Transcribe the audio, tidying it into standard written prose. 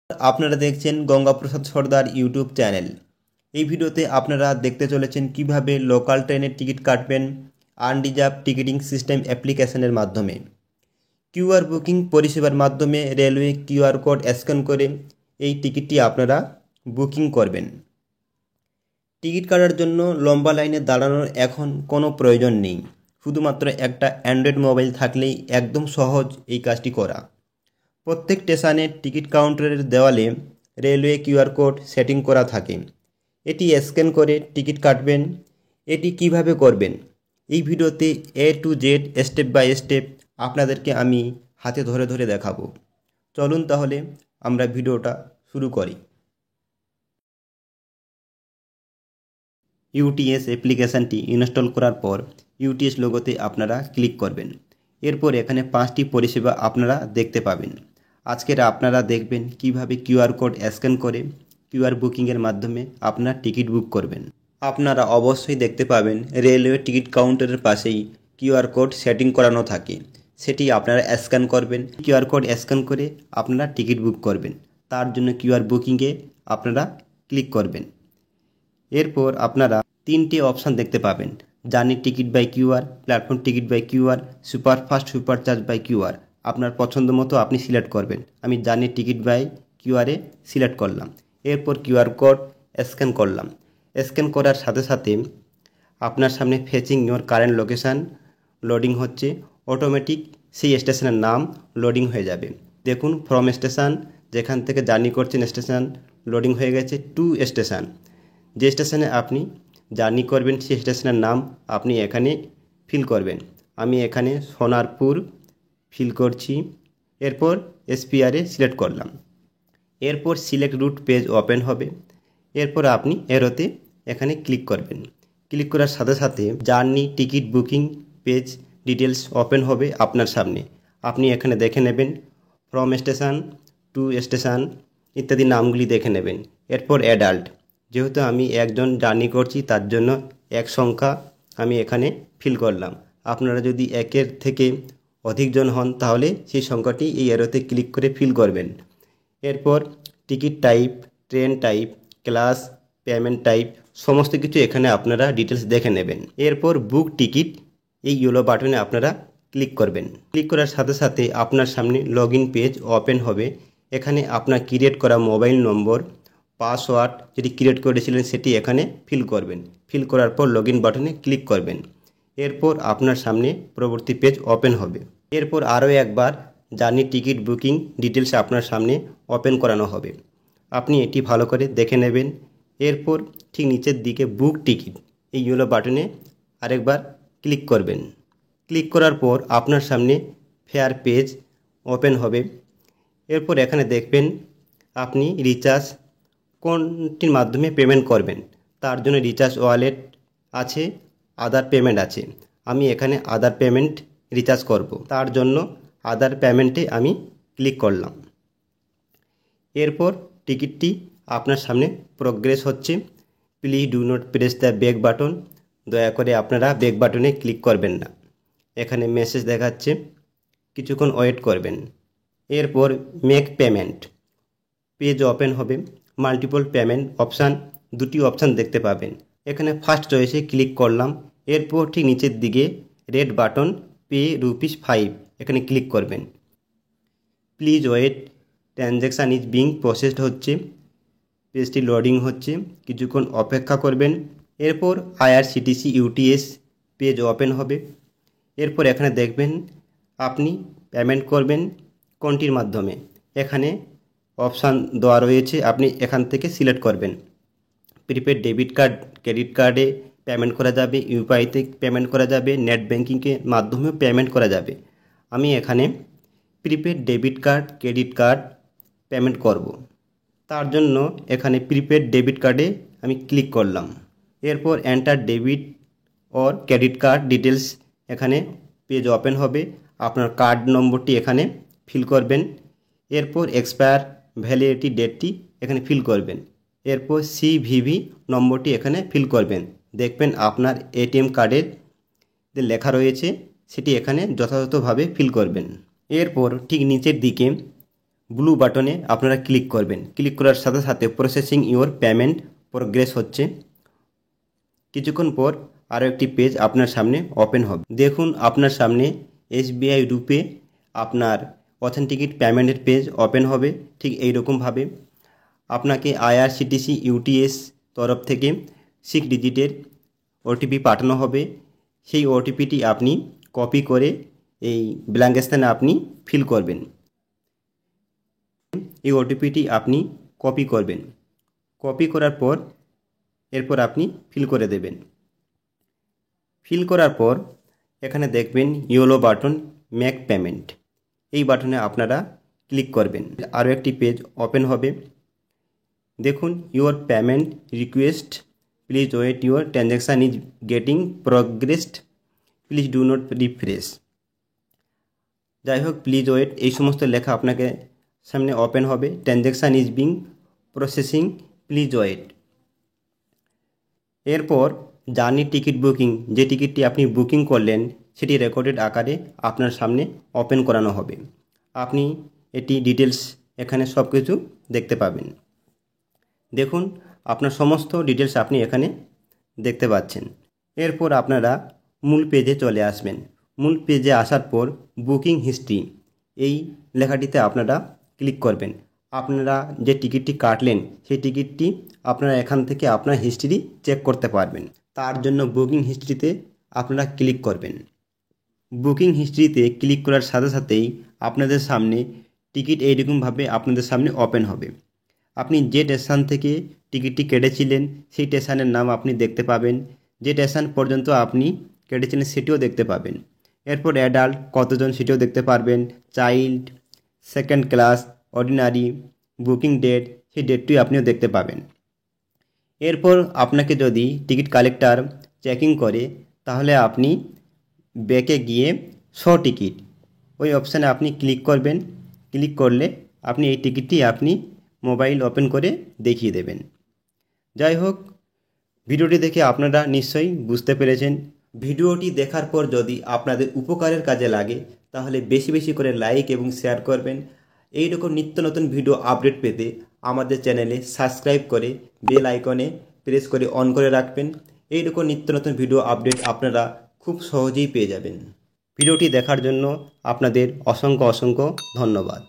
আপনারা দেখছেন গঙ্গাপ্রসাদ সর্দার YouTube channel. এই ভিডিওতে আপনারা দেখতে চলেছেন কিভাবে লোকাল ট্রেনের টিকিট কাটবেন আনরিজার্ভ টিকিটিং সিস্টেম অ্যাপ্লিকেশনের মাধ্যমে। কিউআর বুকিং পরিষেবার মাধ্যমে রেলওয়ে কিউআর কোড স্ক্যান করে এই টিকিটটি আপনারা বুকিং করবেন। টিকিট কাটার জন্য লম্বা লাইনে দাঁড়ানোর এখন কোনো প্রয়োজন নেই, শুধুমাত্র একটা অ্যান্ড্রয়েড মোবাইল থাকলেই একদম সহজ এই কাজটি করা। প্রত্যেক স্টেশনে টিকিট কাউন্টারের দেওয়ালে রেলওয়ে কিউআর কোড সেটিং করা থাকে। এটি স্ক্যান করে টিকিট কাটবেন। এটি কিভাবে করবেন এই ভিডিওতে A to Z step by step আপনাদেরকে আমি হাতে ধরে ধরে দেখাবো। চলুন তাহলে আমরা ভিডিওটা শুরু করি। ইউটিএস অ্যাপ্লিকেশানটি ইনস্টল করার পর ইউটিএস লোগোতে আপনারা ক্লিক করবেন। এরপর এখানে 5টি পরিষেবা আপনারা দেখতে পাবেন। আজকের আপনারা দেখবেন কিভাবে কিউআর কোড স্ক্যান করে কিউআর বুকিংয়ের মাধ্যমে আপনার টিকিট বুক করবেন। আপনারা অবশ্যই দেখতে পাবেন রেলওয়ে টিকিট কাউন্টারের পাশেই কিউআর কোড সেটিং করানো থাকে, সেটি আপনারা স্ক্যান করবেন। কিউআর কোড স্ক্যান করে আপনারা টিকিট বুক করবেন। তার জন্য কিউআর বুকিংয়ে আপনারা ক্লিক করবেন। এরপর আপনারা 3টে অপশান দেখতে পাবেন, journey ticket by QR, platform ticket by QR, superfast supercharge by QR. আপনার পছন্দ মতো আপনি সিলেক্ট করবেন। আমি জার্নি টিকিট বাই কিউআরে সিলেক্ট করলাম। এরপর কিউআর কোড স্ক্যান করলাম। স্ক্যান করার সাথে সাথে আপনার সামনে fetching your current location loading হচ্ছে। অটোমেটিক সেই স্টেশনের নাম লোডিং হয়ে যাবে। দেখুন ফ্রম স্টেশন, যেখান থেকে জার্নি করছেন স্টেশন লোডিং হয়ে গেছে, টু স্টেশন। যে স্টেশনে আপনি জার্নি করবেন সেই স্টেশনের নাম আপনি এখানে ফিল করবেন। আমি এখানে সোনারপুর ফিল করছি। এরপর এসপিআরে সিলেক্ট করলাম। এরপর সিলেক্ট রুট পেজ ওপেন হবে। এরপর আপনি এরোতে এখানে ক্লিক করবেন। ক্লিক করার সাথে সাথে journey ticket booking page details open হবে আপনার সামনে। আপনি এখানে দেখে নেবেন ফ্রম স্টেশন টু স্টেশন ইত্যাদি নামগুলি দেখে নেবেন। এরপর অ্যাডাল্ট, যেহেতু আমি একজন জার্নি করছি তার জন্য 1 সংখ্যা আমি এখানে ফিল করলাম। আপনারা যদি 1-এর থেকে অধিকজন হন তাহলে সেই সংখ্যাটি এই এরোতে ক্লিক করে ফিল করবেন। এরপর ticket type, train type, class, payment type সমস্ত কিছু এখানে আপনারা ডিটেলস দেখে নেবেন। এরপর বুক টিকিট এই ইয়েলো বাটনে আপনারা ক্লিক করবেন। ক্লিক করার সাথে সাথে আপনার সামনে লগ ইন পেজ ওপেন হবে। এখানে আপনার ক্রিয়েট করা মোবাইল নম্বর, পাসওয়ার্ড যেটি ক্রিয়েট করেছিলেন সেটি এখানে ফিল করবেন। ফিল করার পর লগ ইন বাটনে ক্লিক করবেন। এরপর আপনার সামনে পরবর্তী পেজ ওপেন হবে। এরপর আরও একবার জার্নি টিকিট বুকিং ডিটেলস আপনার সামনে ওপেন করানো হবে। আপনি এটি ভালো করে দেখে নেবেন। এরপর ঠিক নিচের দিকে বুক টিকিট এই ইয়েলো বাটনে আরেকবার ক্লিক করবেন। ক্লিক করার পর আপনার সামনে ফেয়ার পেজ ওপেন হবে। এরপর এখানে দেখবেন আপনি রিচার্জ কোনটির মাধ্যমে পেমেন্ট করবেন। তার জন্য রিচার্জ ওয়ালেট আছে, আদার পেমেন্ট আছে। আমি এখানে আদার পেমেন্ট রিচার্জ করব, তার জন্য আদার পেমেন্টে আমি ক্লিক করলাম। এরপর টিকিটটি আপনার সামনে প্রোগ্রেস হচ্ছে। Please do not press the back button, দয়া করে আপনারা ব্যাক বাটনে ক্লিক করবেন না। এখানে মেসেজ দেখাচ্ছে, কিছুক্ষণ ওয়েট করবেন। এরপর মেক পেমেন্ট পেজ ওপেন হবে। মাল্টিপল পেমেন্ট অপশান 2টি অপশান দেখতে পাবেন। এখানে ফার্স্ট চয়েসে ক্লিক করলাম। এরপর ঠিক নিচের দিকে রেড বাটন পে ₹5 এখানে ক্লিক করবেন। Please wait, transaction is being processed হচ্ছে। পেজটি লোডিং হচ্ছে, কিছুক্ষণ অপেক্ষা করবেন। এরপর আইআরসিটিসি ইউটিএস পেজ ওপেন হবে। এরপর এখানে দেখবেন আপনি পেমেন্ট করবেন কোনটির মাধ্যমে। এখানে অপশান দেওয়া রয়েছে, আপনি এখান থেকে সিলেক্ট করবেন। প্রিপেড ডেবিট কার্ড, ক্রেডিট কার্ডে পেমেন্ট করা যাবে, ইউপিআইতে পেমেন্ট করা যাবে, নেট ব্যাঙ্কিংয়ের মাধ্যমেও পেমেন্ট করা যাবে। আমি এখানে prepaid debit card, credit card payment করব। তার জন্য এখানে প্রিপেড ডেবিট কার্ডে আমি ক্লিক করলাম। এরপর enter debit or credit card details এখানে পেজ ওপেন হবে। আপনার কার্ড নম্বরটি এখানে ফিল করবেন। এরপর এক্সপায়ার ভ্যালিডিটি ডেটটি এখানে ফিল করবেন। এরপর সিভিভি নম্বরটি এখানে ফিল করবেন। দেখবেন আপনার এটিএম কার্ডের যে লেখা রয়েছে সেটি এখানে যথাযথভাবে ফিল করবেন। এরপর ঠিক নিচের দিকে ব্লু বাটনে আপনারা ক্লিক করবেন। ক্লিক করার সাথে সাথে প্রসেসিং ইওর পেমেন্ট প্রোগ্রেস হচ্ছে। কিছুক্ষণ পর আরও একটি পেজ আপনার সামনে ওপেন হবে। দেখুন আপনার সামনে SBI রুপে আপনার অথেন্টিকেট পেমেন্টের পেজ ওপেন হবে। ঠিক এইরকমভাবে আপনাকে IRCTC UTS তরফ থেকে 6 ডিজিটের OTP পাঠানো হবে। সেই OTPটি আপনি কপি করে এই ব্ল্যাঙ্ক স্থানে আপনি ফিল করবেন। এই OTPটি আপনি কপি করবেন। কপি করার পর এরপর আপনি ফিল করে দেবেন। ফিল করার পর এখানে দেখবেন ইয়েলো বাটন মেক পেমেন্ট, এই বাটনে আপনারা ক্লিক করবেন। আরও একটি পেজ ওপেন হবে। দেখুন your payment request, please wait, your transaction is getting progressed, please do not refresh. যাই হোক, প্লিজ ওয়েট এই সমস্ত লেখা আপনাকে সামনে ওপেন হবে। Transaction is being processing, please wait. এরপর জার্নি টিকিট বুকিং, যে টিকিটটি আপনি বুকিং করলেন সেটি রেকর্ডেড আকারে আপনার সামনে ওপেন করানো হবে। আপনি এটি ডিটেলস এখানে সব কিছু দেখতে পাবেন। দেখুন আপনার সমস্ত ডিটেলস আপনি এখানে দেখতে পাচ্ছেন। এরপর আপনারা মূল পেজে চলে আসবেন। মূল পেজে আসার পর বুকিং হিস্ট্রি, এই লেখাটিতে আপনারা ক্লিক করবেন। আপনারা যে টিকিটটি কাটলেন সেই টিকিটটি আপনারা এখান থেকে আপনার হিস্ট্রি চেক করতে পারবেন। তার জন্য বুকিং হিস্ট্রিতে আপনারা ক্লিক করবেন। বুকিং হিস্ট্রিতে ক্লিক করার সাথে সাথেই আপনাদের সামনে টিকিট এইরকমভাবে আপনাদের সামনে ওপেন হবে। আপনি যে স্টেশন থেকে টিকিটটি কেটেছিলেন সেই স্টেশনের নাম আপনি দেখতে পাবেন। যে স্টেশন পর্যন্ত আপনি কেটেছিলেন সেটিও দেখতে পাবেন। এরপর অ্যাডাল্ট কতজন সেটিও দেখতে পারবেন। Child, second class, ordinary, booking date, সেই ডেটটিও আপনিও দেখতে পাবেন। এরপর আপনাকে যদি টিকিট কালেক্টর চেকিং করে তাহলে আপনি ব্যাকে গিয়ে শো টিকিট, ওই অপশানে আপনি ক্লিক করবেন। ক্লিক করলে আপনি এই টিকিটটি আপনি মোবাইল ওপেন করে দেখিয়ে দেবেন। যাই হোক, ভিডিওটি দেখে আপনারা নিশ্চয়ই বুঝতে পেরেছেন। ভিডিওটি দেখার পর যদি আপনাদের উপকারের কাজে লাগে তাহলে বেশি বেশি করে লাইক এবং শেয়ার করবেন। এই রকম নিত্য নতুন ভিডিও আপডেট পেতে আমাদের চ্যানেলে সাবস্ক্রাইব করে বেল আইকনে প্রেস করে অন করে রাখবেন। এই রকম নিত্য নতুন ভিডিও আপডেট আপনারা খুব সহজেই পেয়ে যাবেন। ভিডিওটি দেখার জন্য আপনাদের অসংখ্য অসংখ্য ধন্যবাদ।